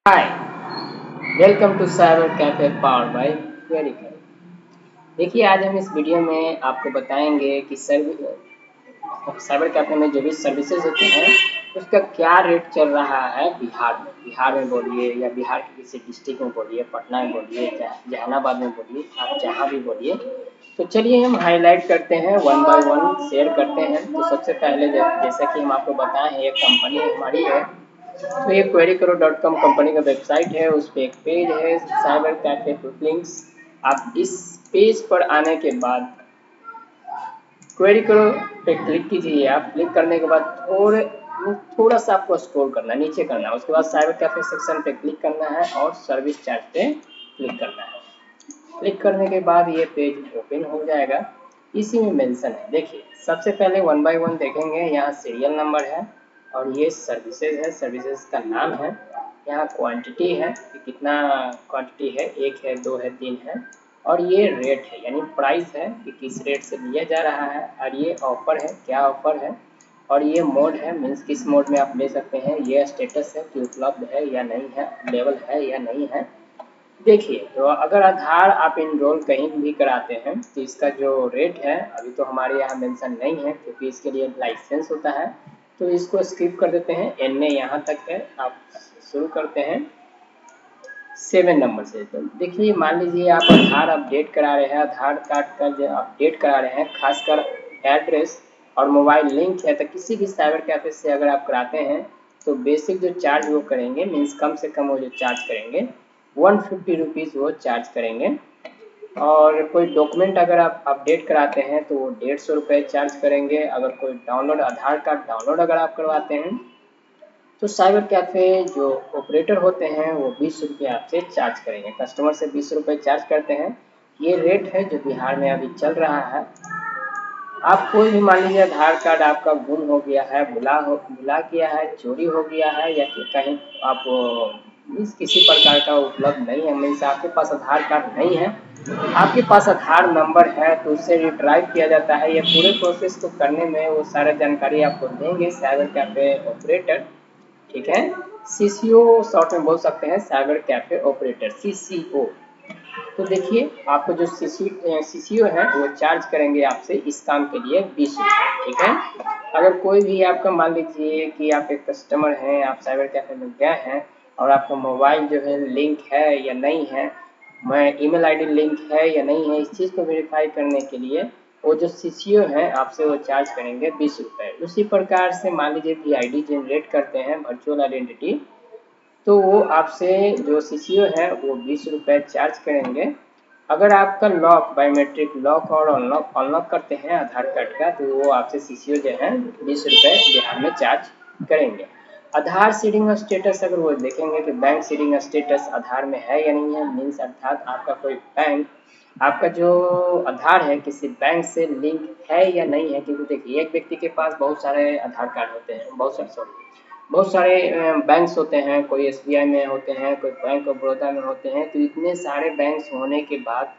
Hi, welcome to cyber cafe power by क्वेरिकल। देखिए, आज हम इस वीडियो में आपको बताएंगे कि साइबर कैफे में जो भी सर्विसेज होते हैं उसका क्या रेट चल रहा है बिहार में बोलिए या बिहार के किसी डिस्ट्रिक्ट में बोलिए, पटना में बोलिए, जहानाबाद में बोलिए, आप जहाँ भी बोलिए। तो चलिए हम हाईलाइट करते हैं, वन बाय वन शेयर करते हैं। तो सबसे पहले जैसा कि हम आपको बताएं हैं, एक कंपनी हमारी है। तो ये querycaro.com कंपनी का वेबसाइट है, उस पर एक पेज है साइबर कैफे क्विक लिंक्स। आप इस पेज पर आने के बाद क्वेरी करो पे क्लिक कीजिए। आप क्लिक करने के बाद थोड़ा सा आपको स्क्रॉल करना है, नीचे करना है। उसके बाद साइबर कैफे सेक्शन पे क्लिक करना है और सर्विस चार्ज पे क्लिक करना है। क्लिक करने के बाद ये पेज ओपन हो जाएगा। इसी में मेंशन है, देखिए सबसे पहले वन बाय वन देखेंगे। यहाँ सीरियल नंबर है और ये सर्विसेज है, सर्विसेज का नाम है। यहाँ क्वांटिटी है कि कितना क्वांटिटी है, 1 है, 2 है, 3 है। और ये रेट है यानी प्राइस है कि किस रेट से लिया जा रहा है। और ये ऑफर है, क्या ऑफर है। और ये मोड है, मीन्स किस मोड में आप ले सकते हैं। ये स्टेटस है कि उपलब्ध है या नहीं है, अवेलेबल है या नहीं है। देखिए, तो अगर आधार आप इनरोल कहीं भी कराते हैं तो इसका जो रेट है अभी तो हमारे यहाँ मेंशन नहीं है, क्योंकि इसके लिए लाइसेंस होता है। तो इसको स्किप कर देते हैं, एन ए यहाँ तक है। आप शुरू करते हैं 7 नंबर से। तो देखिए, मान लीजिए आप आधार अपडेट करा रहे हैं, आधार कार्ड का जो अपडेट करा रहे हैं, खासकर एड्रेस और मोबाइल लिंक है, तो किसी भी साइबर कैफे से अगर आप कराते हैं तो बेसिक जो चार्ज वो करेंगे, मीन्स कम से कम वो जो चार्ज करेंगे 150 रुपीज़ वो चार्ज करेंगे। और कोई डॉक्यूमेंट अगर आप अपडेट कराते हैं तो वो 150 रुपये चार्ज करेंगे। अगर कोई डाउनलोड, आधार कार्ड डाउनलोड अगर आप करवाते हैं तो साइबर कैफे जो ऑपरेटर होते हैं वो 20 रुपये आपसे चार्ज करेंगे। कस्टमर से 20 रुपये चार्ज करते हैं। ये रेट है जो बिहार में अभी चल रहा है। आप कोई भी मान लीजिए आधार कार्ड आपका गुम हो गया है, भुला गया है, चोरी हो गया है, या कि कहीं आप मीन्स किसी प्रकार का उपलब्ध नहीं है, मीन्स आपके पास आधार कार्ड नहीं है, आपके पास आधार नंबर है, तो उससे रिट्राइव किया जाता है। ये पूरे प्रोसेस को करने में वो सारा जानकारी आपको देंगे साइबर कैफे ऑपरेटर। ठीक है, सीसीओ शॉर्ट में बोल सकते हैं, साइबर कैफे ऑपरेटर, सीसीओ। तो देखिए, आपको जो सीसीओ है वो चार्ज करेंगे आपसे इस काम के लिए 20 रुपये। ठीक है, अगर कोई भी आपका मान लीजिए कि आप एक कस्टमर हैं, आप साइबर कैफे में गए हैं और आपका मोबाइल जो है लिंक है या नहीं है, मैं ईमेल आईडी लिंक है या नहीं है, इस चीज़ को वेरीफाई करने के लिए वो जो सीसीओ है आपसे वो चार्ज करेंगे 20 रुपये। उसी प्रकार से मान लीजिए कि आईडी जनरेट करते हैं, वर्चुअल आइडेंटिटी, तो वो आपसे जो सीसीओ है वो 20 रुपये चार्ज करेंगे। अगर आपका लॉक, बायोमेट्रिक लॉक और अनलॉक अनलॉक करते हैं आधार कार्ड का, तो वो आपसे सीसीओ जो है 20 रुपये बिहार में चार्ज करेंगे। आधार सीडिंग स्टेटस अगर वो देखेंगे कि बैंक सीडिंग स्टेटस आधार में है या नहीं है, मीन्स अर्थात आपका कोई बैंक, आपका जो आधार है किसी बैंक से लिंक है या नहीं है। क्योंकि देखिए, एक व्यक्ति के पास बहुत सारे आधार कार्ड होते हैं, बहुत सारे बैंक्स होते हैं, कोई एसबीआई में होते हैं, कोई बैंक ऑफ बड़ौदा में होते हैं। तो इतने सारे बैंक्स होने के बाद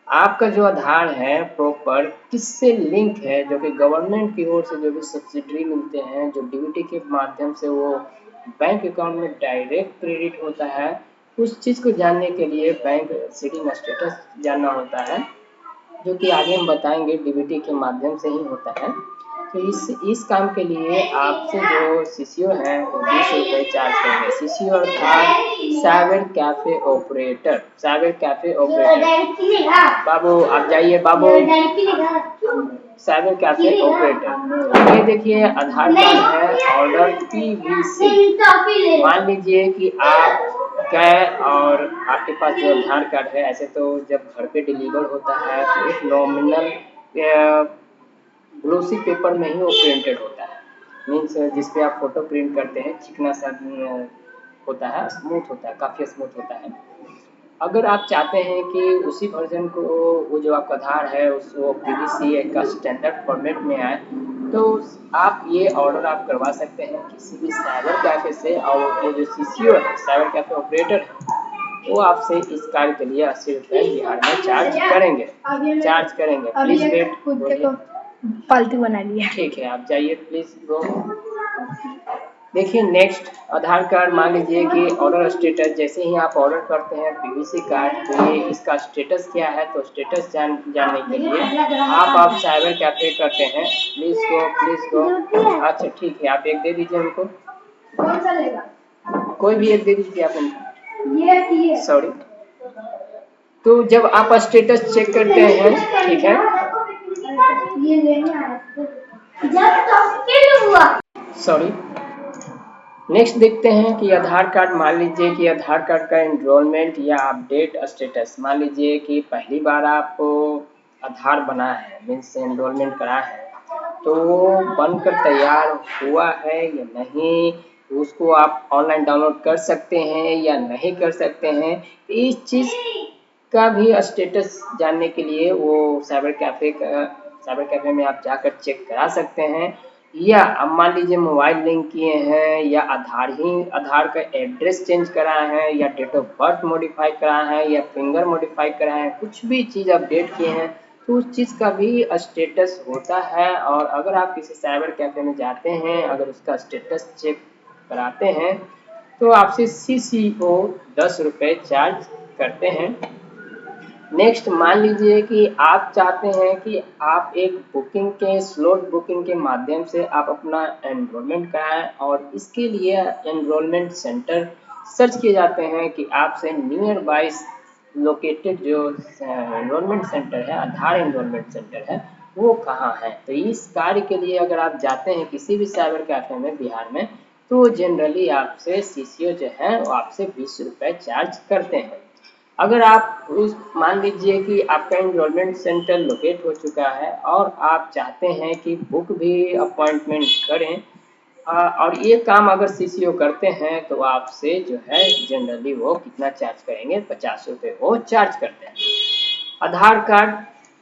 आपका जो आधार है प्रॉपर किससे लिंक है, जो कि गवर्नमेंट की ओर से जो भी सब्सिडी मिलते हैं, जो डीबीटी के माध्यम से वो बैंक अकाउंट में डायरेक्ट क्रेडिट होता है, उस चीज़ को जानने के लिए बैंक सीडिंग स्टेटस जानना होता है, जो कि आगे हम बताएंगे डीबीटी के माध्यम से ही होता है। तो इस काम के लिए आपसे जो सीसीओ है वो 20 रुपये चार्ज करेंगे। सीसीओ अर्थात cyber cafe operator, cyber cafe operator. बाबू आप जाइए, बाबू साइबर कैफे ऑपरेटर। ये देखिए, आधार कार्ड है, ऑर्डर पीवीसी। मान लीजिए कि आप गए और आपके पास जो आधार कार्ड है, ऐसे तो जब घर पे डिलीवर होता है तो एक नॉमिनल ग्लोसी पेपर में ही वो प्रिंटेड होता है, मीन्स जिसपे आप फोटो प्रिंट करते हैं, चिकना सा होता है, स्मूथ होता है, काफ़ी स्मूथ होता है। अगर आप चाहते हैं कि उसी वर्जन को, वो जो आपका आधार है उसको पीवीसी का स्टैंडर्ड फॉर्मेट में आए, तो आप ये ऑर्डर आप करवा सकते हैं किसी भी साइबर कैफे से। और वो जो सीसीओ है, साइबर कैफे ऑपरेटर है, वो आपसे इस कार्य के लिए 80 रुपये बिहार में चार्ज करेंगे। प्लीज वेट, फालतू बना लिया। ठीक है, आप जाइए प्लीज गो। देखिए नेक्स्ट आधार कार्ड, मान लीजिए कि ऑर्डर स्टेटस, जैसे ही आप ऑर्डर करते हैं पीवीसी कार्ड, तो ये इसका स्टेटस क्या है, तो स्टेटस जानने के लिए आप साइबर कैफे करते हैं। Please go. अच्छा ठीक है, आप एक दे दीजिए उनको, कौन सा लेगा, कोई भी एक दे दीजिए आप उनको, ये सॉरी। तो जब आप स्टेटस चेक करते हैं, ठीक है, सॉरी। नेक्स्ट देखते हैं कि आधार कार्ड, मान लीजिए कि आधार कार्ड का एनरोलमेंट या अपडेट स्टेटस, मान लीजिए कि पहली बार आप आधार बना है, मीन्स एनरोलमेंट करा है, तो वो बनकर तैयार हुआ है या नहीं, उसको आप ऑनलाइन डाउनलोड कर सकते हैं या नहीं कर सकते हैं। इस चीज़ का भी स्टेटस जानने के लिए वो साइबर कैफे में आप जाकर चेक करा सकते हैं। या अब मान लीजिए मोबाइल लिंक किए हैं, या आधार का एड्रेस चेंज कराए हैं, या डेट ऑफ बर्थ मॉडिफाई कराए हैं, या फिंगर मॉडिफाई कराए हैं, कुछ भी चीज़ अपडेट किए हैं, तो उस चीज़ का भी स्टेटस होता है। और अगर आप किसी साइबर कैफे में जाते हैं, अगर उसका स्टेटस चेक कराते हैं, तो आपसे CCO 10 रुपये चार्ज करते हैं। नेक्स्ट मान लीजिए कि आप चाहते हैं कि आप एक बुकिंग के स्लॉट बुकिंग के माध्यम से आप अपना एनरोलमेंट कराएं, और इसके लिए एनरोलमेंट सेंटर सर्च किए जाते हैं कि आपसे नियर बाय लोकेटेड जो एनरोलमेंट सेंटर है, आधार एनरोलमेंट सेंटर है, वो कहाँ है। तो इस कार्य के लिए अगर आप जाते हैं किसी भी साइबर कैफे में बिहार में, तो जनरली आपसे CCO जो है वो आपसे 20 रुपये चार्ज करते हैं। अगर आप उस मान लीजिए कि आपका एनरोलमेंट सेंटर लोकेट हो चुका है और आप चाहते हैं कि बुक भी अपॉइंटमेंट करें, और ये काम अगर CCO करते हैं, तो आपसे जो है जनरली वो कितना चार्ज करेंगे, 50 रुपये वो चार्ज करते हैं। आधार कार्ड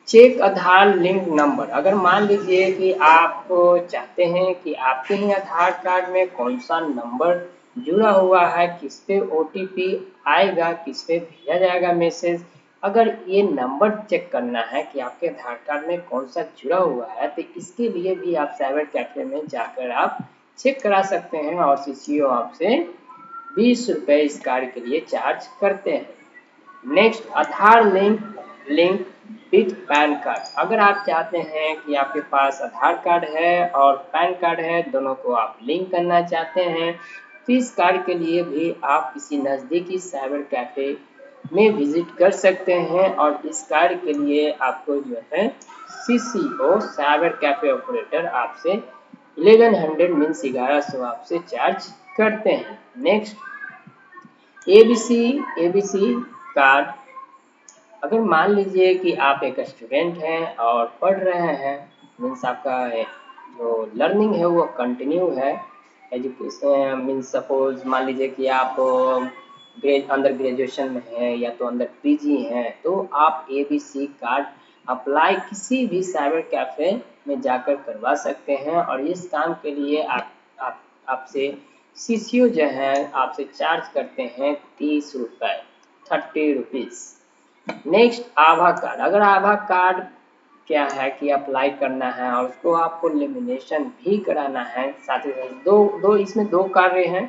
चेक आधार लिंक नंबर, अगर मान लीजिए कि आप चाहते हैं कि आपके ही आधार कार्ड में कौन सा नंबर जुड़ा हुआ है, किस पे OTP आएगा, किस पे भेजा जाएगा मैसेज, अगर ये नंबर चेक करना है कि आपके आधार कार्ड में कौन सा जुड़ा हुआ है, तो इसके लिए भी आप साइबर कैफे में जाकर आप चेक करा सकते हैं, और CCO आपसे 20 रुपये इस कार्य के लिए चार्ज करते हैं। Next Aadhaar link with pan card, अगर आप चाहते हैं कि आपके पास आधार कार्ड है और पैन कार्ड है, दोनों को आप लिंक करना चाहते हैं, तो इस कार्य के लिए भी आप किसी नज़दीकी साइबर कैफे में विजिट कर सकते हैं, और इस कार्य के लिए आपको जो है CCO साइबर कैफे ऑपरेटर आपसे 1100 मीन्स 1100 आपसे चार्ज करते हैं। नेक्स्ट ABC कार्ड, अगर मान लीजिए कि आप एक स्टूडेंट हैं और पढ़ रहे हैं, मीन्स आपका जो लर्निंग है वो कंटिन्यू है, एजुकेशन मीन्स सपोज मान लीजिए कि आप अंडर ग्रेजुएशन में हैं या तो अंडर PG हैं, तो आप ABC कार्ड अप्लाई किसी भी साइबर कैफे में जाकर करवा सकते हैं, और इस काम के लिए आपसे CCO जो है आपसे चार्ज करते हैं 30 रुपये, 30 रुपीज़। नेक्स्ट आभा कार्ड, अगर आभा कार्ड क्या है कि अप्लाई करना है और उसको आपको लेमिनेशन भी कराना है, साथ ही साथ इसमें दो कार्य हैं।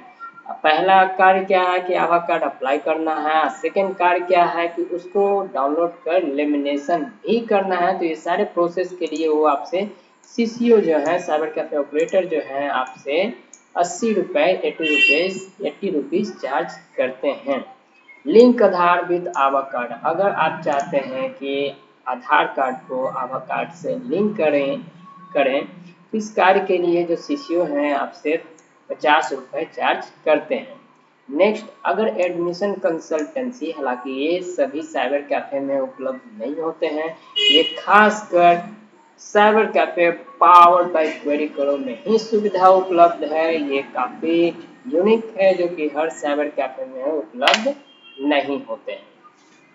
पहला कार्य क्या है कि आभा कार्ड अप्लाई करना है, सेकंड कार्य क्या है कि उसको डाउनलोड कर लेमिनेशन भी करना है। तो ये सारे प्रोसेस के लिए वो आपसे CCO जो है साइबर कैफे ऑपरेटर जो है आपसे 80 रुपये 80 रुपीज़ चार्ज करते हैं। Link Aadhaar with Abha card, अगर आप चाहते हैं कि आधार कार्ड को आभा कार्ड से लिंक करें, तो इस कार्य के लिए जो CCO हैं आपसे 50 रुपये चार्ज करते हैं। नेक्स्ट अगर एडमिशन कंसल्टेंसी, हालांकि ये सभी साइबर कैफे में उपलब्ध नहीं होते हैं, ये खासकर cyber cafe powered by query करो में ही सुविधा उपलब्ध है। ये काफ़ी यूनिक है जो कि हर साइबर कैफे में उपलब्ध नहीं होते हैं।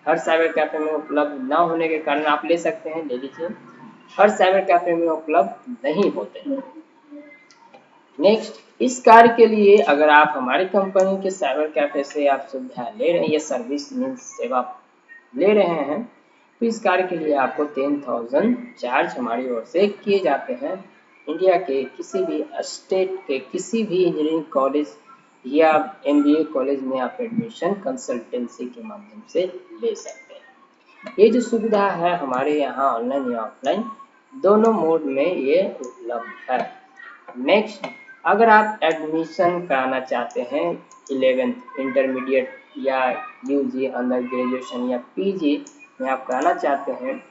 हर साइबर कैफे में उपलब्ध ना होने के कारण आप ले सकते हैं, ले लीजिए, हर साइबर कैफे में उपलब्ध नहीं होते हैं। नेक्स्ट इस कार्य के लिए अगर आप हमारी कंपनी के साइबर कैफे से आप सुविधा ले रहे हैं, ये सर्विस मीन्स सेवा ले रहे हैं, तो इस कार्य के लिए आपको 10,000 चार्ज हमारी ओर से किए जाते हैं इंडिया के किसी भी स्टेट के किसी भी इंजीनियरिंग कॉलेज या एमबीए कॉलेज में आप एडमिशन कंसल्टेंसी के माध्यम से ले सकते हैं। ये जो सुविधा है हमारे यहाँ ऑनलाइन या ऑफलाइन दोनों मोड में ये उपलब्ध है। नेक्स्ट, अगर आप एडमिशन कराना चाहते हैं 11th इंटरमीडिएट या यूजी अंडर ग्रेजुएशन या पीजी में आप कराना चाहते हैं,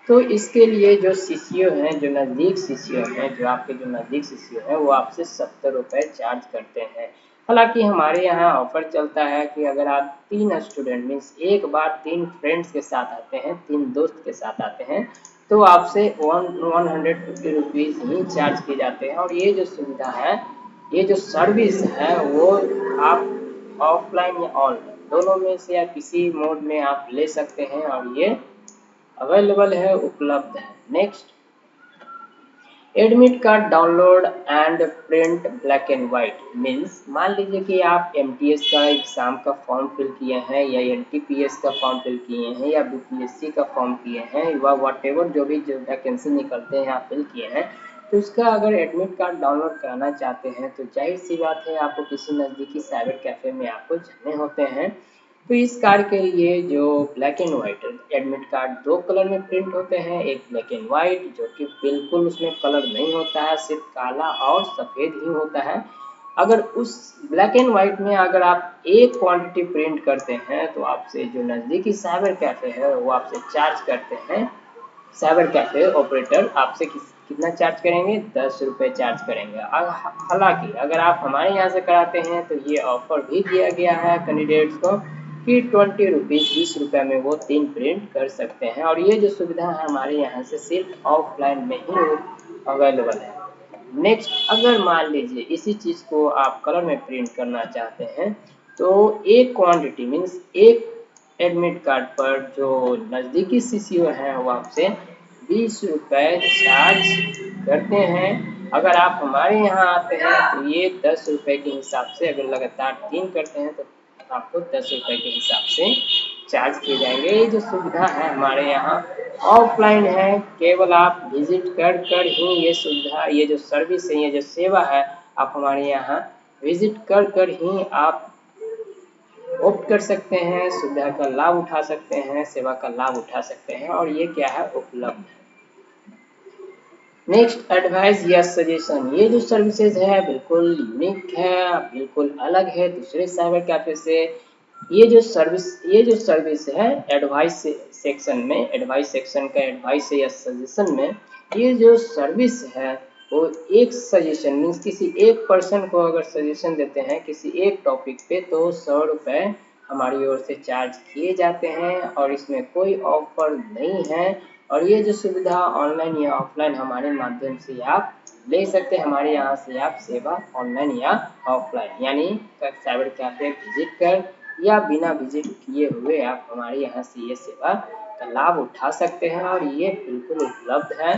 तो इसके लिए जो सीसीओ हैं, जो नज़दीक सीसीओ हैं, जो आपके जो नज़दीक सीसीओ हैं, वो आपसे 70 रुपये चार्ज करते हैं। हालांकि हमारे यहाँ ऑफर चलता है कि अगर आप 3 स्टूडेंट मीन्स एक बार 3 फ्रेंड्स के साथ आते हैं, 3 दोस्त के साथ आते हैं, तो आपसे 150 रुपीज़ ही चार्ज किए जाते हैं। और ये जो सुविधा है, ये जो सर्विस है, वो आप ऑफलाइन या ऑनलाइन दोनों में से या किसी मोड में आप ले सकते हैं और ये अवेलेबल है, उपलब्ध है। Next, admit card download and print black and white means, मान लीजिए कि आप एमटीएस का एग्जाम का फॉर्म फिल किए हैं या एनटीपीएस का फॉर्म फिल किए हैं या बीपीएससी का फॉर्म किए हैं व व्हाटएवर जो भी जो वैकेंसी निकलते हैं आप फिल किए हैं, तो उसका अगर एडमिट कार्ड डाउनलोड कराना चाहते हैं तो जाहिर सी बात है आपको किसी नज़दीकी साइबर कैफे में आपको जाने होते हैं। तो इस कार्ड के लिए जो black and white admit card 2 colour में प्रिंट होते हैं, एक ब्लैक एंड व्हाइट जो कि बिल्कुल उसमें कलर नहीं होता है, सिर्फ काला और सफ़ेद ही होता है। अगर उस ब्लैक एंड व्हाइट में अगर आप एक क्वांटिटी प्रिंट करते हैं तो आपसे जो नज़दीकी साइबर कैफे है वो आपसे चार्ज करते हैं। साइबर कैफे ऑपरेटर आपसे कितना चार्ज करेंगे, 10 रुपये चार्ज करेंगे। हालांकि अगर आप हमारे यहाँ से कराते हैं तो ये ऑफर भी दिया गया है कैंडिडेट्स को कि 20 रुपीज़ 20 रुपये में वो 3 प्रिंट कर सकते हैं। और ये जो सुविधा है हमारे यहाँ से सिर्फ ऑफलाइन में ही अवेलेबल है। नेक्स्ट, अगर मान लीजिए इसी चीज़ को आप कलर में प्रिंट करना चाहते हैं तो एक क्वांटिटी मीन्स एक एडमिट कार्ड पर जो नज़दीकी सीसीओ हैं वो आपसे 20 रुपये चार्ज करते हैं। अगर आप हमारे यहाँ आते हैं तो ये 10 रुपये के हिसाब से, अगर लगातार 3 करते हैं तो आपको 10 रुपये के हिसाब से चार्ज किए जाएंगे। ये जो सुविधा है हमारे यहाँ ऑफलाइन है, केवल आप विजिट कर कर ही ये सुविधा, ये जो सर्विस है, ये जो सेवा है, आप हमारे यहाँ विजिट कर कर ही आप ऑप्ट कर सकते हैं, सुविधा का लाभ उठा सकते हैं, सेवा का लाभ उठा सकते हैं और ये क्या है, उपलब्ध है। नेक्स्ट, एडवाइस या सजेशन, ये जो सर्विसेज है बिल्कुल यूनिक है, बिल्कुल अलग है दूसरे साइबर कैफे से। ये जो सर्विस है एडवाइस सेक्शन में, एडवाइस सेक्शन का एडवाइस या सजेशन में, ये जो सर्विस है वो एक सजेशन मीन्स किसी एक पर्सन को अगर सजेशन देते हैं किसी एक टॉपिक पे तो 100 रुपये हमारी ओर से चार्ज किए जाते हैं और इसमें कोई ऑफर नहीं है। और ये जो सुविधा ऑनलाइन या ऑफलाइन हमारे माध्यम से आप ले सकते हैं, हमारे यहाँ से आप सेवा ऑनलाइन या ऑफलाइन यानी साइबर कैफे विजिट कर या बिना विजिट किए हुए आप हमारे यहाँ से ये सेवा का लाभ उठा सकते हैं और ये बिल्कुल उपलब्ध है।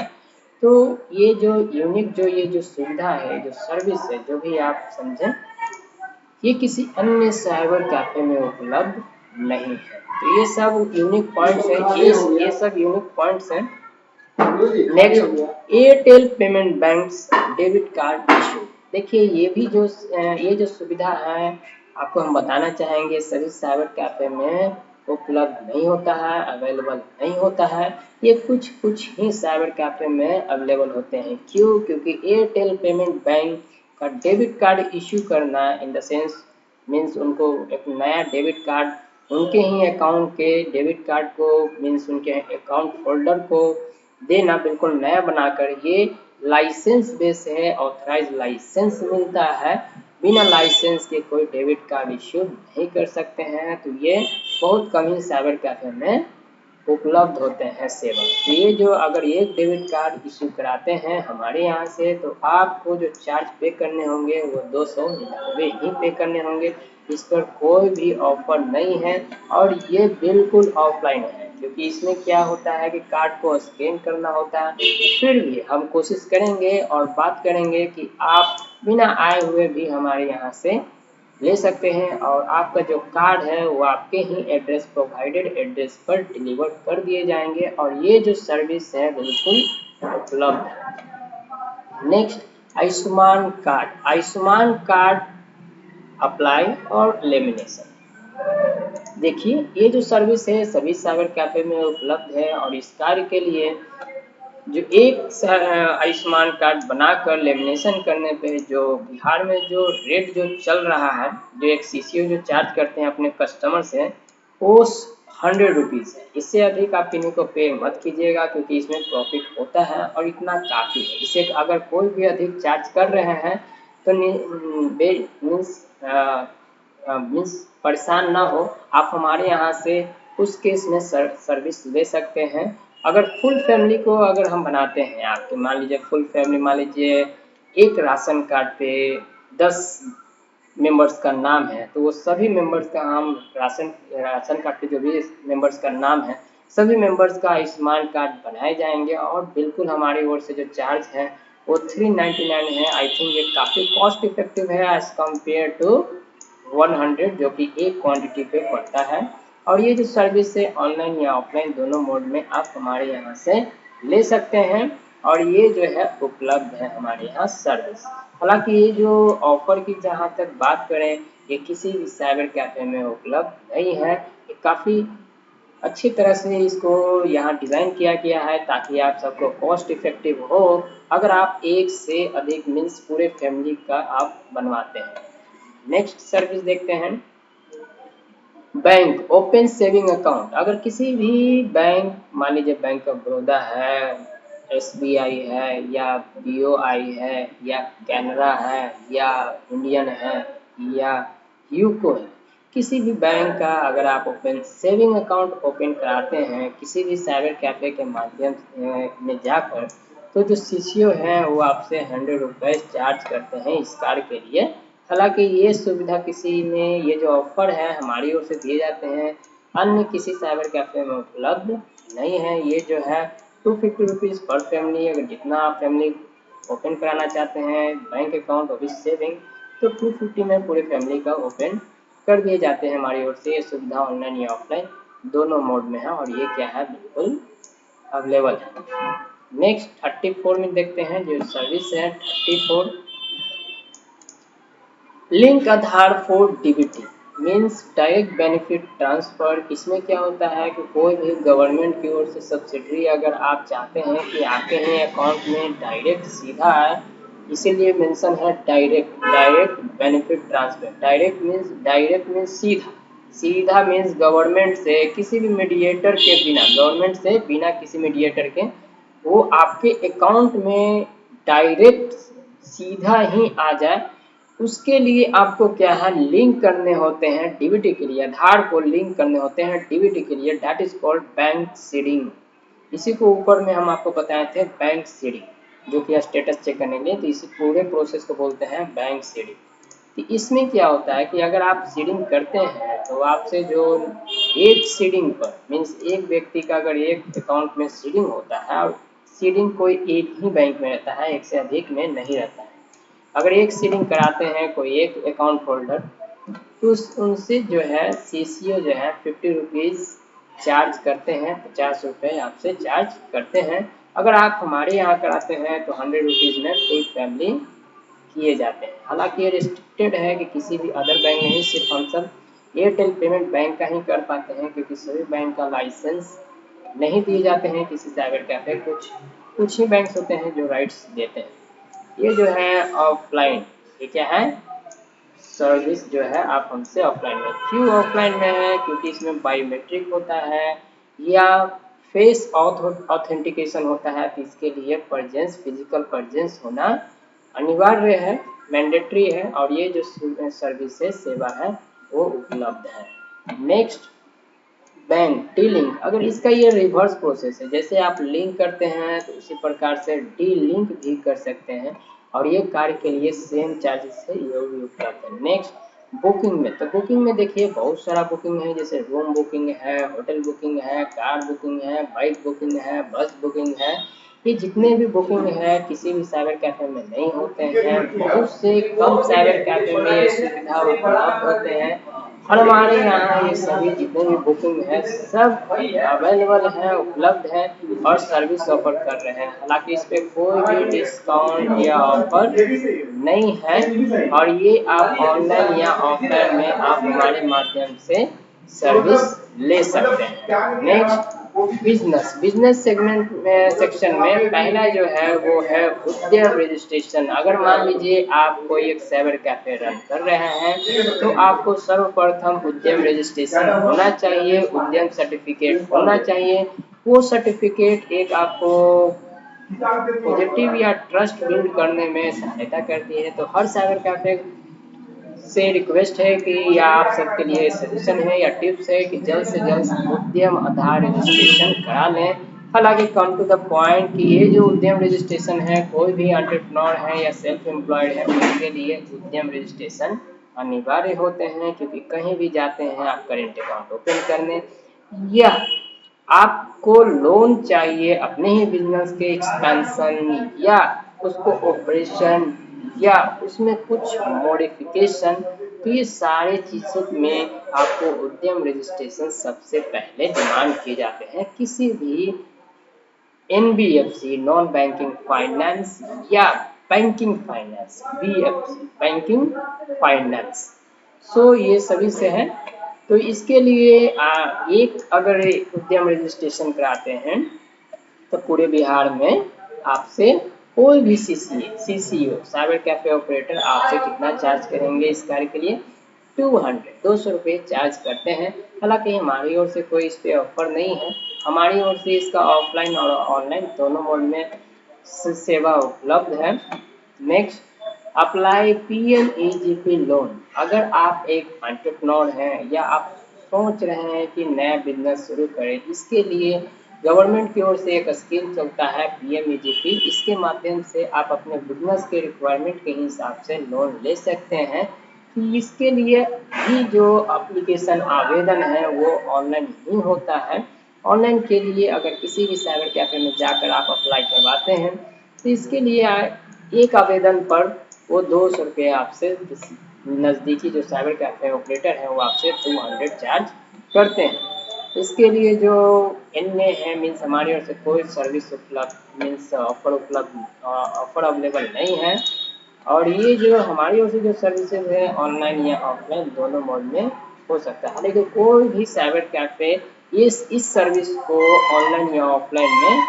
तो ये जो यूनिक जो ये जो सुविधा है, जो सर्विस है, जो भी आप समझें, ये किसी अन्य साइबर कैफे में उपलब्ध नहीं है। तो ये सब यूनिक पॉइंट्स हैं, ये सब यूनिक पॉइंट्स हैं। Next, Airtel payment banks debit card issue. देखिए ये जो सुविधा है आपको हम बताना चाहेंगे सभी साइबर कैफे में उपलब्ध नहीं होता है, अवेलेबल नहीं होता है। ये कुछ ही साइबर कैफे में अवेलेबल होते हैं। क्यों? क्योंकि एयरटेल पेमेंट बैंक का डेबिट कार्ड इशू करना इन द सेंस मीन्स उनको एक नया डेबिट कार्ड उनके ही अकाउंट के डेबिट कार्ड को मीन्स उनके अकाउंट होल्डर को देना, बिल्कुल नया बनाकर, ये लाइसेंस बेस है, ऑथराइज लाइसेंस मिलता है, बिना लाइसेंस के कोई डेबिट कार्ड इश्यू नहीं कर सकते हैं। तो ये बहुत कम ही साइबर कैफे में उपलब्ध होते हैं सेवा। तो ये जो अगर ये डेबिट कार्ड इशू कराते हैं हमारे यहाँ से तो आपको जो चार्ज पे करने होंगे वो 299 ही पे करने होंगे। इस पर कोई भी ऑफर नहीं है और ये बिल्कुल ऑफलाइन है क्योंकि इसमें क्या होता है कि कार्ड को स्कैन करना होता है। फिर भी हम कोशिश करेंगे और बात करेंगे कि आप बिना आए हुए भी हमारे यहाँ से ले सकते हैं और आपका जो कार्ड है वो आपके ही एड्रेस प्रोवाइडेड एड्रेस पर डिलीवर कर दिए जाएंगे और ये जो सर्विस है बिल्कुल उपलब्ध है। नेक्स्ट आयुष्मान कार्ड अप्लाई और लेमिनेशन। देखिए ये जो सर्विस है सभी साइबर कैफे में उपलब्ध है और इस कार्य के लिए जो एक आयुष्मान कार्ड बनाकर लेमिनेशन करने पे जो बिहार में जो रेट जो चल रहा है, जो एक सीसीओ जो चार्ज करते हैं अपने कस्टमर से, वो 100 रुपीज़ है। इससे अधिक आप किन्हीं को पे मत कीजिएगा क्योंकि इसमें प्रॉफिट होता है और इतना काफ़ी है। इससे अगर कोई भी अधिक चार्ज कर रहे हैं तो मीन्स परेशान ना हो, आप हमारे यहाँ से उस केस में सर्विस ले सकते हैं। अगर फुल फैमिली को अगर हम बनाते हैं, आपके मान लीजिए फुल फैमिली, मान लीजिए एक राशन कार्ड पे 10 मेंबर्स का नाम है, तो वो सभी मेंबर्स का हम राशन कार्ड पे जो भी मेंबर्स का नाम है, सभी मेंबर्स का आयुष्मान कार्ड बनाए जाएंगे और बिल्कुल हमारी ओर से जो चार्ज है वो 399 है। आई थिंक ये काफ़ी कॉस्ट इफेक्टिव है एज कम्पेयर टू 100 जो कि एक क्वांटिटी पे पड़ता है। और ये जो सर्विस है ऑनलाइन या ऑफलाइन दोनों मोड में आप हमारे यहाँ से ले सकते हैं और ये जो है उपलब्ध है हमारे यहाँ सर्विस। हालांकि ये जो ऑफर की जहाँ तक बात करें, ये किसी भी साइबर कैफे में उपलब्ध नहीं है। ये काफ़ी अच्छी तरह से इसको यहाँ डिज़ाइन किया गया है ताकि आप सबको कॉस्ट इफेक्टिव हो अगर आप एक से अधिक मीन्स पूरे फैमिली का आप बनवाते हैं। नेक्स्ट सर्विस देखते हैं, बैंक ओपन सेविंग अकाउंट। अगर किसी भी बैंक, मान लीजिए बैंक ऑफ बड़ौदा है, एसबीआई है या बीओआई है या कैनरा है या इंडियन है या यूको है, किसी भी बैंक का अगर आप ओपन सेविंग अकाउंट ओपन कराते हैं किसी भी साइबर कैफे के माध्यम में जाकर, तो जो सीसीओ है वो आपसे 100 रुपये चार्ज करते हैं इस कार्य के लिए। हालांकि ये सुविधा किसी में, ये जो ऑफर है हमारी ओर से दिए जाते हैं, अन्य किसी साइबर कैफे में उपलब्ध नहीं है। ये जो है 250 रुपीज़ पर फैमिली, अगर जितना आप फैमिली ओपन कराना चाहते हैं बैंक अकाउंट और सेविंग, तो 250 में पूरे फैमिली का ओपन कर दिए जाते हैं हमारी ओर से। ये सुविधा ऑनलाइन या ऑफलाइन दोनों मोड में है और ये क्या है बिल्कुल अवेलेबल है। नेक्स्ट 34 में देखते हैं जो सर्विस है 34, link Aadhaar for DBT means direct benefit transfer. इसमें क्या होता है कि कोई भी गवर्नमेंट की ओर से सब्सिडी अगर आप चाहते हैं कि आपके ही अकाउंट में डायरेक्ट सीधा आए, इसीलिए मेंशन है direct benefit transfer. Direct means सीधा, सीधा मीन्स गवर्नमेंट से किसी भी मीडिएटर के बिना, गवर्नमेंट से बिना किसी मीडिएटर के वो आपके अकाउंट में डायरेक्ट सीधा ही आ जाए। उसके लिए आपको क्या है, लिंक करने होते हैं डीबीटी के लिए, आधार को लिंक करने होते हैं डीबीटी के लिए, that is called bank seeding. इसी को ऊपर में हम आपको बताए थे बैंक सीडिंग, जो कि स्टेटस चेक करने के लिए, तो इसी पूरे प्रोसेस को बोलते हैं बैंक सीडिंग। तो इसमें क्या होता है कि अगर आप सीडिंग करते हैं तो आपसे जो एक सीडिंग पर मीन्स एक व्यक्ति का अगर एक अकाउंट में सीडिंग होता है, और सीडिंग कोई एक ही बैंक में रहता है, एक से अधिक में नहीं रहता है। अगर एक सीडिंग कराते हैं कोई एक अकाउंट होल्डर, तो उनसे जो है सीसीओ जो है 50 रुपीज़ चार्ज करते हैं, 50 रुपये आपसे चार्ज करते हैं। अगर आप हमारे यहाँ कराते हैं तो 100 रुपीज़ में फुल फैमिली किए जाते हैं। हालांकि ये रिस्ट्रिक्टेड है कि किसी भी अदर बैंक नहीं, सिर्फ हम सब एयरटेल पेमेंट बैंक का ही कर पाते हैं क्योंकि सभी बैंक का लाइसेंस नहीं दिए जाते हैं किसी साइबर कैफे। कुछ ही बैंक्स होते हैं जो राइट्स देते हैं। ये जो है ऑफलाइन, ये क्या है सर्विस जो है आप हमसे ऑफलाइन में। क्यों ऑफलाइन में है, क्योंकि इसमें बायोमेट्रिक होता है या फेस ऑथेंटिकेशन होता है, तो इसके लिए प्रेजेंस, फिजिकल प्रेजेंस होना अनिवार्य है, मैंडेटरी है, और ये जो सर्विस है, सेवा है, वो उपलब्ध है। Next bank D link. अगर इसका ये रिवर्स प्रोसेस है, जैसे आप लिंक करते हैं तो उसी प्रकार से डी लिंक भी कर सकते हैं और ये कार्य के लिए सेम चार्जेस है, ये भी उपलब्ध है। नेक्स्ट बुकिंग में, तो बुकिंग में देखिए बहुत सारा बुकिंग है, जैसे रूम बुकिंग है, होटल बुकिंग है, कार बुकिंग है, बाइक बुकिंग है, बस बुकिंग है। ये जितने भी बुकिंग है किसी भी साइबर कैफे में नहीं होते हैं, बहुत से कम साइबर कैफे में ये सुविधा उपलब्ध होते हैं। और हमारे यहाँ ये सभी जितने भी बुकिंग है सब अवेलेबल है, उपलब्ध है और सर्विस ऑफर कर रहे हैं। हालांकि इस पे कोई भी डिस्काउंट या ऑफर नहीं है और ये आप ऑनलाइन या ऑफलाइन में आप हमारे माध्यम से सर्विस ले सकते हैं। नेक्स्ट बिजनेस सेगमेंट में सेक्शन में पहला जो है वो है उद्यम रजिस्ट्रेशन। अगर मान लीजिए आप कोई एक साइबर कैफे रन कर रहे हैं तो आपको सर्वप्रथम उद्यम रजिस्ट्रेशन होना चाहिए, उद्यम सर्टिफिकेट होना चाहिए। वो सर्टिफिकेट एक आपको पॉजिटिव या ट्रस्ट बिल्ड करने में सहायता करती है। तो हर साइबर कैफे से रिक्वेस्ट है कि या आप सबके लिए सजेशन है या टिप्स है कि जल्द से जल्द उद्यम आधार रजिस्ट्रेशन करा लें। हालांकि कम टू द पॉइंट कि ये जो उद्यम रजिस्ट्रेशन है कोई भी एंटरप्रेन्योर है या सेल्फ एम्प्लॉयड है उनके लिए उद्यम रजिस्ट्रेशन अनिवार्य होते हैं, क्योंकि कहीं भी जाते हैं आप करेंट अकाउंट ओपन करने या आपको लोन चाहिए अपने ही बिजनेस के एक्सपेंशन या उसको ऑपरेशन या उसमें कुछ मॉडिफिकेशन, तो ये सारे चीज़ों में आपको उद्यम रजिस्ट्रेशन सबसे पहले डिमांड किए जाते हैं किसी भी एनबीएफसी नॉन बैंकिंग फाइनेंस या banking finance BFC banking finance. So ये सभी से है। तो इसके लिए एक अगर उद्यम रजिस्ट्रेशन कराते हैं तो पूरे बिहार में आपसे कोई भी सीसीओ साइबर कैफे ऑपरेटर आपसे कितना चार्ज करेंगे इस कार्य के लिए 200 रुपये चार्ज करते हैं। हालांकि हमारी ओर से कोई इस पे ऑफर नहीं है, हमारी ओर से इसका ऑफलाइन और ऑनलाइन दोनों मोड में सेवा उपलब्ध है। Next apply PMEGP loan. अगर आप एक एंटरप्रेन्योर हैं या आप सोच रहे हैं कि नया बिजनेस शुरू करें, इसके लिए गवर्नमेंट की ओर से एक स्कीम चलता है पीएमईजीपी। इसके माध्यम से आप अपने बिजनेस के रिक्वायरमेंट के हिसाब से लोन ले सकते हैं। इसके लिए भी जो एप्लीकेशन आवेदन है वो ऑनलाइन ही होता है। ऑनलाइन के लिए अगर किसी भी साइबर कैफे में जाकर आप अप्लाई करवाते हैं तो इसके लिए एक आवेदन पर वो 200 रुपये आपसे नज़दीकी जो साइबर कैफे ऑपरेटर है वो आपसे 200 चार्ज करते हैं। इसके लिए जो इनमें है मीन्स हमारी ओर से कोई सर्विस उपलब्ध मीन्स ऑफर अवेलेबल नहीं है। और ये जो हमारी ओर से जो सर्विसेज है ऑनलाइन या ऑफलाइन दोनों मोड में हो सकता है। लेकिन कोई भी साइबर कैफे इस सर्विस को ऑनलाइन या ऑफलाइन में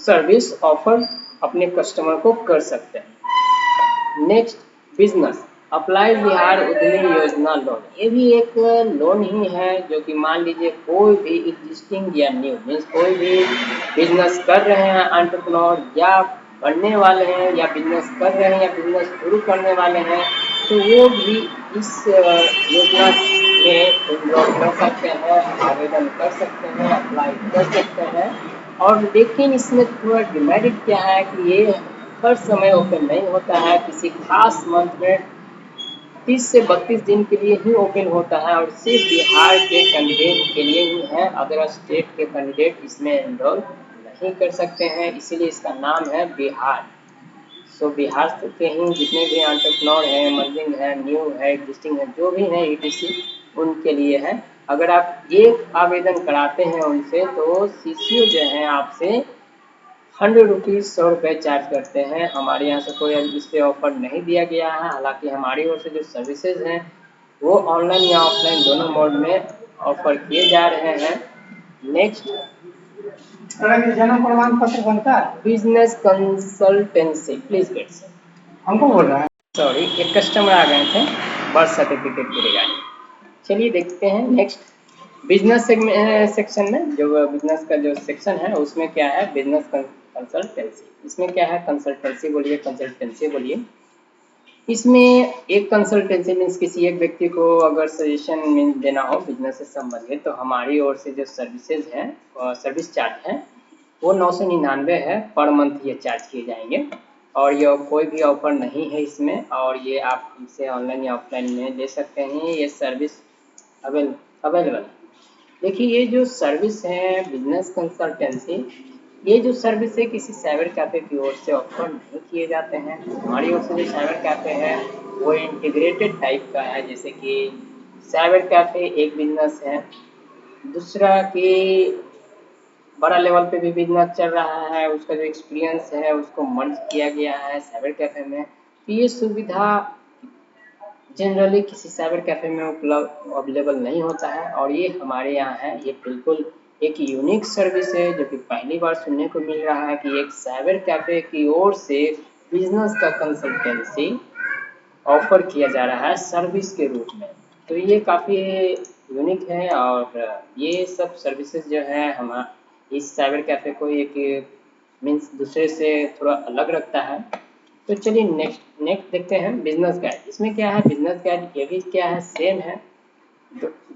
सर्विस ऑफर अपने कस्टमर को कर सकते हैं। नेक्स्ट बिजनेस अप्लाई बिहार उद्यमी योजना लोन। ये भी एक लोन ही है जो कि मान लीजिए कोई भी एग्जिस्टिंग या न्यू मीन्स कोई भी बिजनेस कर रहे हैं एंटरप्रेन्योर या करने वाले हैं या बिजनेस कर रहे हैं या बिजनेस शुरू करने वाले हैं तो वो भी इस योजना में एनरोल कर सकते हैं, आवेदन कर सकते हैं, अप्लाई कर सकते हैं। और लेकिन इसमें थोड़ा डिमेरिट क्या है कि ये हर समय ओपन नहीं होता है, किसी खास मंथ में 30 से 32 दिन के लिए ही ओपन होता है और सिर्फ बिहार के कैंडिडेट के लिए ही है। अदर स्टेट के कैंडिडेट इसमें एनरोल नहीं कर सकते हैं, इसीलिए इसका नाम है बिहार। सो बिहार के ही जितने भी एंटरप्रेन्योर हैं, इमर्जिंग है, न्यू है, एग्जिस्टिंग है, जो भी है ईटीसी उनके लिए है। अगर आप एक आवेदन कराते हैं उनसे तो सीसीओ जो है आपसे 100 रुपीज़ 100 रुपये चार्ज करते हैं। हमारे यहाँ से कोई इस पर ऑफर नहीं दिया गया है। हालांकि हमारी ओर से जो सर्विसेज हैं वो ऑनलाइन या ऑफलाइन दोनों मोड में ऑफर किए जा रहे हैं। नेक्स्ट जन्म प्रमाण पत्र बनता है बिजनेस कंसल्टेंसी प्लीज वेट हमको बोल रहा है। सॉरी एक कस्टमर आ गए थे बर्थ सर्टिफिकेट के रिगार्डिंग। चलिए देखते हैं नेक्स्ट बिजनेस सेक्शन में जो बिजनेस का जो सेक्शन है उसमें क्या है बिजनेस कंसल्टेंसी। इसमें क्या है कंसल्टेंसी बोलिए कंसल्टेंसी बोलिए। इसमें एक कंसल्टेंसी मीन्स किसी एक व्यक्ति को अगर सजेशन मीन्स देना हो बिजनेस से संबंधित तो हमारी ओर से जो सर्विसेज हैं सर्विस चार्ज है वो 999 है पर मंथ ये चार्ज किए जाएंगे। और ये कोई भी ऑफर नहीं है इसमें और ये आप इसे ऑनलाइन या ऑफलाइन में ले सकते हैं। ये सर्विस अवेलेबल। देखिए ये जो सर्विस है बिजनेस कंसल्टेंसी ये जो सर्विस है किसी साइबर कैफे की ओर से ऑफर नहीं किए जाते हैं। हमारी ओर से जो साइबर कैफे है वो इंटीग्रेटेड टाइप का है, जैसे कि साइबर कैफे एक बिजनेस है, दूसरा कि बड़ा लेवल पे भी बिजनेस चल रहा है, उसका जो एक्सपीरियंस है उसको मर्ज किया गया है साइबर कैफे में। तो ये सुविधा जनरली किसी साइबर कैफे में उपलब्ध अवेलेबल नहीं होता है और ये हमारे यहाँ है। ये बिल्कुल एक यूनिक सर्विस है जो कि पहली बार सुनने को मिल रहा है कि एक साइबर कैफे की ओर से बिजनेस का कंसल्टेंसी ऑफर किया जा रहा है सर्विस के रूप में। तो ये काफ़ी यूनिक है और ये सब सर्विसेज जो है हम इस साइबर कैफे को एक मीन्स दूसरे से थोड़ा अलग रखता है। तो चलिए नेक्स्ट नेक्स्ट देखते हैं बिजनेस गाइड। इसमें क्या है, बिजनेस गाइड ये भी क्या है, सेम है,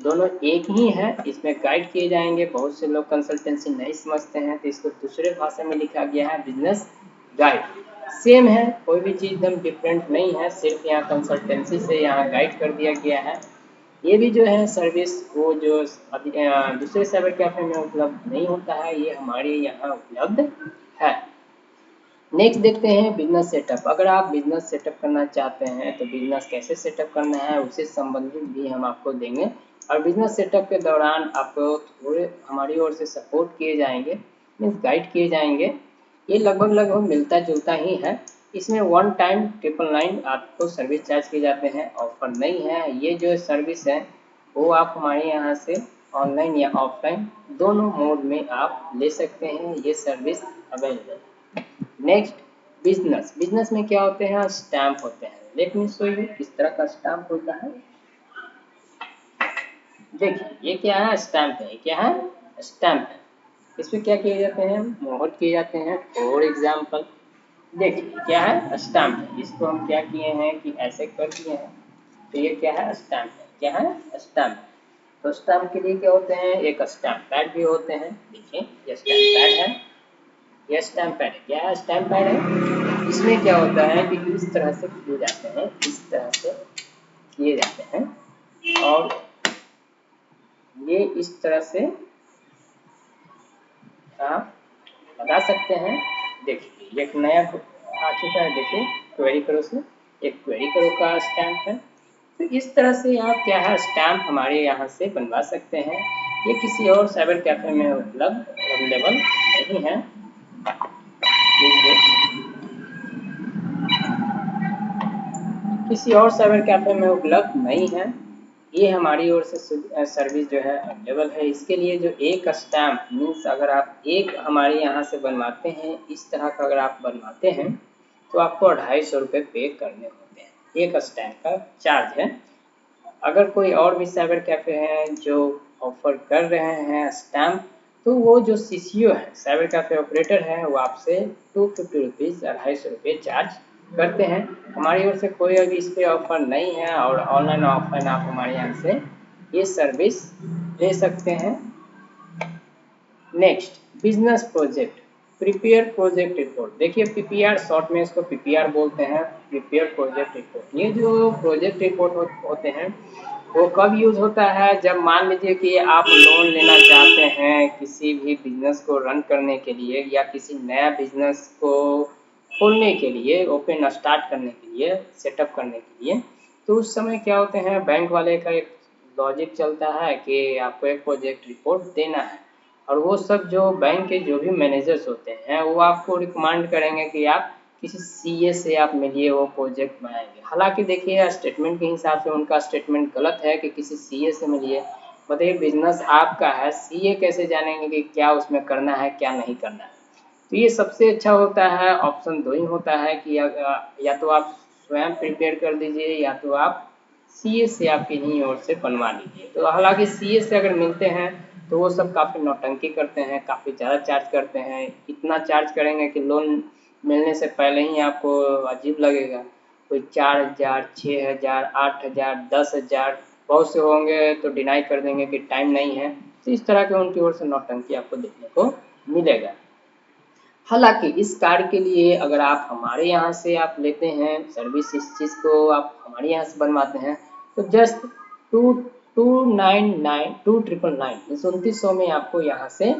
दोनों एक ही है। इसमें गाइड किए जाएंगे। बहुत से लोग कंसल्टेंसी नहीं समझते हैं तो इसको दूसरे भाषा में लिखा गया है बिजनेस गाइड। सेम है, कोई भी चीज़ एकदम डिफरेंट नहीं है, सिर्फ यहाँ कंसल्टेंसी से यहाँ गाइड कर दिया गया है। ये भी जो है सर्विस वो जो दूसरे साइबर कैफे में उपलब्ध नहीं होता है, ये हमारे यहाँ उपलब्ध है। नेक्स्ट देखते हैं बिजनेस सेटअप। अगर आप बिजनेस सेटअप करना चाहते हैं तो बिजनेस कैसे सेटअप करना है उससे संबंधित भी हम आपको देंगे और बिजनेस सेटअप के दौरान आपको थोड़े हमारी ओर से सपोर्ट किए जाएंगे, मीन्स गाइड किए जाएंगे। ये लगभग लगभग मिलता जुलता ही है। इसमें 1 टाइम 999 आपको सर्विस चार्ज किए जाते हैं, ऑफर नहीं है। ये जो सर्विस है वो आप हमारे यहाँ से ऑनलाइन या ऑफलाइन दोनों मोड में आप ले सकते हैं, ये service available. Next business. Business में क्या होते हैं, स्टैम्प होते हैं। लेट मी शो यू किस तरह का स्टैम्प होता है। देखिए ये क्या है, स्टैम्प है। क्या है, स्टैम्प है। इसमें क्या किए जाते हैं, मोहर किए जाते हैं। फॉर एग्जाम्पल देखिए क्या है, स्टैम्प है। इसको हम क्या किए हैं कि ऐसे कर दिए हैं तो ये क्या है, स्टैम्प है। क्या है, स्टैम्प। तो स्टैम्प के लिए क्या होते हैं, एक स्टैम्प पैड भी होते हैं। देखिए ये स्टैम्प पैड है, ये स्टैम्प पैड है। क्या है, स्टैम्प पैड है। इसमें क्या होता है कि इस तरह से किए जाते हैं, इस तरह से किए जाते हैं और ये इस तरह से आप लगा सकते हैं। देखिए एक नया आ चुका है, देखिए क्वेरी करो से, एक क्वेरी करो का स्टैम्प है। तो इस तरह से आप क्या है, स्टैम्प हमारे यहाँ से बनवा सकते हैं। ये किसी और साइबर कैफे में उपलब्ध अवेलेबल नहीं है। किसी और साइबर कैफे में उपलब्ध नहीं है। ये हमारी ओर से सर्विस जो है अवेलेबल है। इसके लिए जो एक स्टैम्प मीन्स अगर आप एक हमारे यहाँ से बनवाते हैं, इस तरह का अगर आप बनवाते हैं तो आपको 250 रुपये पे करने होते हैं। एक स्टैम्प का चार्ज है। अगर कोई और भी साइबर कैफे हैं जो ऑफर कर रहे हैं स्टैम्प, तो वो जो CCO है, साइबर कैफे ऑपरेटर है, वो आपसे 250 रुपीज़ 250 रुपये चार्ज करते हैं। हमारी ओर से कोई अभी इस पर ऑफर नहीं है और ऑनलाइन ऑफलाइन आप हमारे यहाँ से ये सर्विस ले सकते हैं। Next business project, prepare project report. देखिए PPR शॉर्ट में इसको PPR बोलते हैं, प्रिपेयर प्रोजेक्ट रिपोर्ट। ये जो प्रोजेक्ट रिपोर्ट होते हैं वो कब यूज होता है, जब मान लीजिए कि आप लोन लेना चाहते हैं किसी भी बिजनेस को रन करने के लिए या किसी नया बिजनेस को खोलने के लिए, ओपन स्टार्ट करने के लिए, सेटअप करने के लिए। तो उस समय क्या होते हैं, बैंक वाले का एक लॉजिक चलता है कि आपको एक प्रोजेक्ट रिपोर्ट देना है और वो सब जो बैंक के जो भी मैनेजर्स होते हैं वो आपको रिकमेंड करेंगे कि आप किसी CA से आप मिलिए, वो प्रोजेक्ट बनाएंगे। हालांकि देखिए स्टेटमेंट के हिसाब से उनका स्टेटमेंट गलत है कि किसी CA से मिलिए। बताइए बिजनेस आपका है, CA कैसे जानेंगे कि क्या उसमें करना है क्या नहीं करना है। तो ये सबसे अच्छा होता है, ऑप्शन 2 ही होता है कि या तो आप स्वयं प्रिपेयर कर दीजिए या तो आप CA से आपकी ही ओर से बनवा लीजिए। तो हालांकि CA से अगर मिलते हैं तो वो सब काफ़ी नौटंकी करते हैं, काफ़ी ज़्यादा चार्ज करते हैं। इतना चार्ज करेंगे कि लोन मिलने से पहले ही आपको अजीब लगेगा। कोई 4000, 6000, 8000, 10,000, बहुत से होंगे तो डिनाई कर देंगे कि टाइम नहीं है। तो इस तरह के उनकी ओर से नौटंकी आपको देखने को मिलेगा। हालांकि इस कार्य के लिए अगर आप हमारे यहाँ से आप लेते हैं सर्विस, इस चीज़ को आप हमारे यहाँ से बनवाते हैं तो जस्ट 29,900 में आपको यहाँ से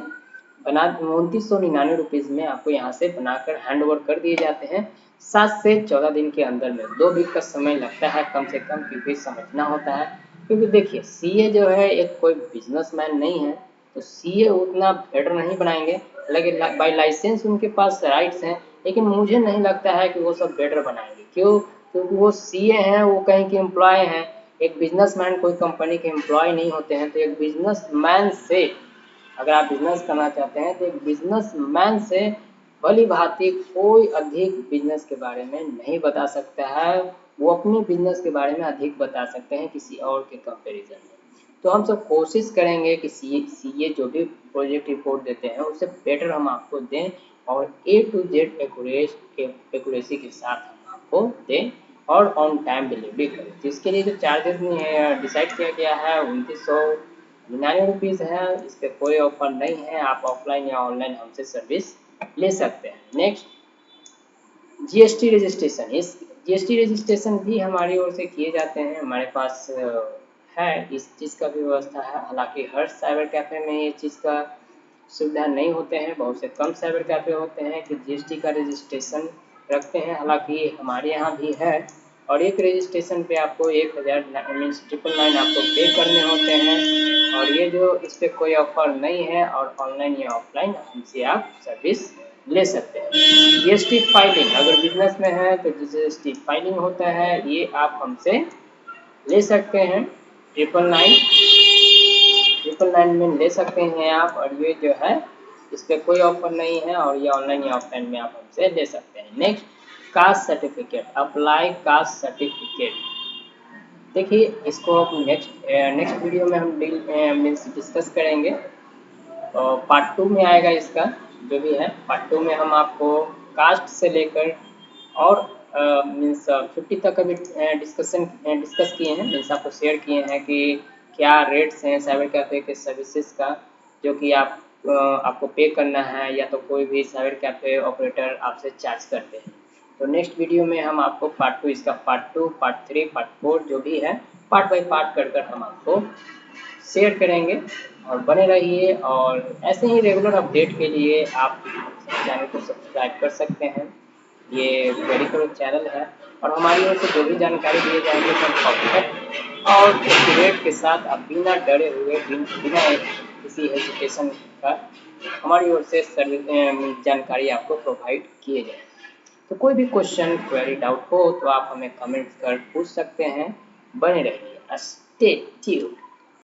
बना 2999 रुपीज़ में आपको यहाँ से बनाकर हैंड ओवर कर दिए जाते हैं। 7 से 14 दिन के अंदर में, 2 वीक का समय लगता है कम से कम, क्योंकि समझना होता है क्योंकि देखिए सीए जो है एक कोई बिजनेसमैन नहीं है, तो सीए उतना बेटर नहीं बनाएंगे, लेकिन बाई लाइसेंस उनके पास राइट्स हैं, लेकिन मुझे नहीं लगता है कि वो सब बेटर बनाएंगे। क्यों? क्योंकि वो सीए हैं, वो कहीं के एम्प्लॉय हैं। एक बिजनेसमैन कोई कंपनी के एम्प्लॉय नहीं होते हैं। तो एक बिजनेसमैन से, अगर आप बिजनेस करना चाहते हैं तो एक बिजनेसमैन से भली भांति कोई अधिक बिजनेस के बारे में नहीं बता सकता है। वो अपनी बिजनेस के बारे में अधिक बता सकते हैं किसी और के कंपैरिजन में। तो हम सब कोशिश करेंगे कि सीए जो भी प्रोजेक्ट रिपोर्ट देते हैं उससे बेटर हम आपको दें, और ए टू जेड एक्यूरेसी के साथ हम आपको दें, और ऑन टाइम डिलीवरी करें। जिसके लिए जो चार्जेस डिसाइड किया गया है 2999 है। इस पर कोई ऑफर नहीं है, आप ऑफलाइन या ऑनलाइन हमसे सर्विस ले सकते हैं। Next, GST registration. इस जीएसटी रजिस्ट्रेशन भी हमारी ओर से किए जाते हैं, हमारे पास है इस चीज़ का भी व्यवस्था है। हालांकि हर साइबर कैफ़े में ये चीज़ का सुविधा नहीं होते हैं, बहुत से कम साइबर कैफ़े होते हैं कि जीएसटी का रजिस्ट्रेशन रखते हैं। हालांकि हमारे यहाँ भी है, और एक रजिस्ट्रेशन पे आपको 1000 मीन्स 999 आपको पे करने होते हैं। और ये जो इस पर कोई ऑफर नहीं है, और ऑनलाइन या ऑफलाइन हमसे आप सर्विस ले सकते हैं। जीएसटी फाइलिंग, अगर बिजनेस में है तो जीएसटी फाइलिंग होता है, ये आप हमसे ले सकते हैं। 999 में ले सकते हैं आप, और ये जो है इस पर कोई ऑफर नहीं है, और ये ऑनलाइन या ऑफलाइन में आप हमसे ले सकते हैं। Next, caste certificate, apply caste certificate. देखिए इसको हम नेक्स्ट वीडियो में हम मीन्स डिस्कस करेंगे। पार्ट 2 में आएगा इसका, जो भी है पार्ट 2 में हम आपको कास्ट से लेकर और मीन्स 50 तक अभी डिस्कस किए हैं, मीन्स आपको शेयर किए हैं कि क्या रेट्स हैं साइबर कैफ़े के सर्विसेज का, जो कि आपको पे करना है, या तो कोई भी साइबर कैफ़े ऑपरेटर आपसे चार्ज करते हैं। तो नेक्स्ट वीडियो में हम आपको पार्ट 2, इसका पार्ट 2, पार्ट 3, पार्ट 4 जो भी है पार्ट बाई पार्ट कर हम आपको शेयर करेंगे। और बने रहिए, और ऐसे ही रेगुलर अपडेट के लिए आप चैनल को सब्सक्राइब कर सकते हैं। ये क्वेरी करो चैनल है, और हमारी ओर से जो भी जानकारी दिए जाएंगे सब परफेक्ट और एक्यूरेट के साथ, आप बिना डरे हुए, बिना किसी हेजिटेशन का हमारी ओर से जानकारी आपको प्रोवाइड किए जाए। तो कोई भी क्वेश्चन, क्वेरी, डाउट हो तो आप हमें कमेंट कर पूछ सकते हैं। बने रहिए, स्टे ट्यून्ड।